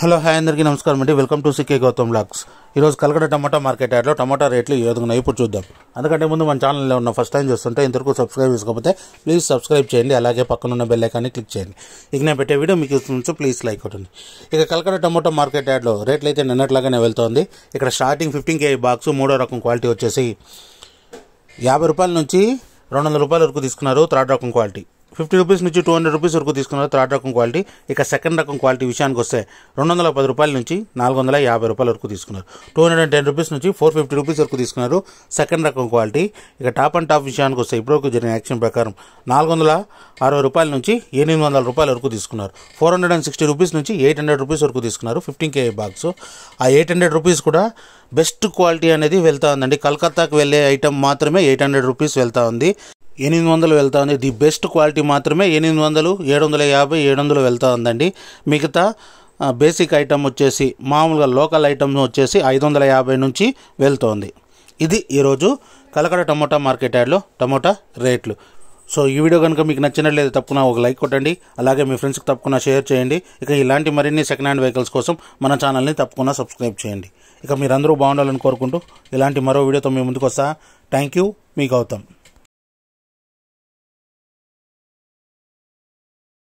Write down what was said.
Hello hi అందరికీ నమస్కారం అండి. Welcome to CK Gautam blogs. ఈరోజు కలకడ టమాటా మార్కెట్ యార్డ్లో టమాటా రేట్లు ఏ విధంగా ఇప్పుడు చూద్దాం. అందుకంటే ముందు మన ఛానల్లో ఉన్న ఫస్ట్ టైం చూస్తుంటే ఇంతవరకు సబ్స్క్రైబ్ చేసుకోకపోతే ప్లీజ్ సబ్స్క్రైబ్ చేయండి. అలాగే పక్కనున్న బెల్ ఐకాన్ని క్లిక్ చేయండి. ఇక నేను పెట్టే వీడియో మీకు ఇస్తుంది, ప్లీజ్ లైక్ కొట్టండి. ఇక కలకడ టమాటా మార్కెట్ యార్డ్లో రేట్లు అయితే నిన్నట్లాగానే వెళ్తోంది. ఇక్కడ స్టార్టింగ్ 15 kg బాక్స్ మూడో రకం క్వాలిటీ వచ్చేసి 50 రూపాయల నుంచి 200 రూపాయల వరకు తీసుకున్నారు. థర్డ్ రకం క్వాలిటీ 50 రూపీస్ నుంచి 200 రూపీస్ వరకు తీసుకున్నారు. థర్డ్ రకం క్వాలిటీ. ఇక సెకండ్ రకం క్వాలిటీ విషయానికి వస్తే 210 రూపాయల నుంచి 450 రూపాయల వరకు తీసుకున్నారు. 210 రూపీస్ నుంచి 450 రూపీస్ వరకు తీసుకున్నారు సెకండ్ రకం క్వాలిటీ. ఇక టాప్ అండ్ టాప్ విషయానికి వస్తే ఇప్పుడు జరిగిన యాక్షన్ ప్రకారం 460 రూపాయల నుంచి 800 రూపాయల వరకు తీసుకున్నారు. 460 రూపీస్ నుంచి 800 రూపీస్ వరకు తీసుకున్నారు 15 kg బాక్స్. ఆ 800 రూపీస్ కూడా బెస్ట్ క్వాలిటీ అనేది వెళ్తా ఉందండి. కలకత్తాకు వెళ్ళే ఐటమ్ మాత్రమే 800 రూపీస్ వెళ్తా ఉంది. 800 వెళ్తా ఉంది. ది బెస్ట్ క్వాలిటీ మాత్రమే 800, 750, 700 వెళ్తా ఉందండి. మిగతా బేసిక్ ఐటమ్ వచ్చేసి మామూలుగా లోకల్ ఐటమ్ వచ్చేసి 550 నుంచి వెళ్తోంది. ఇది ఈరోజు కలకడ టమోటా మార్కెట్ యార్డ్లో టమోటా రేట్లు. సో ఈ వీడియో కనుక మీకు నచ్చినట్లయితే తప్పకుండా ఒక లైక్ కొట్టండి. అలాగే మీ ఫ్రెండ్స్కి తప్పకుండా షేర్ చేయండి. ఇక ఇలాంటి మరిన్ని సెకండ్ హ్యాండ్ వెహికల్స్ కోసం మన ఛానల్ని తప్పకుండా సబ్స్క్రైబ్ చేయండి. ఇక మీరందరూ బాగుండాలని కోరుకుంటూ ఇలాంటి మరో వీడియోతో మీ ముందుకు వస్తా. థ్యాంక్ యూ, మీ గౌతమ్.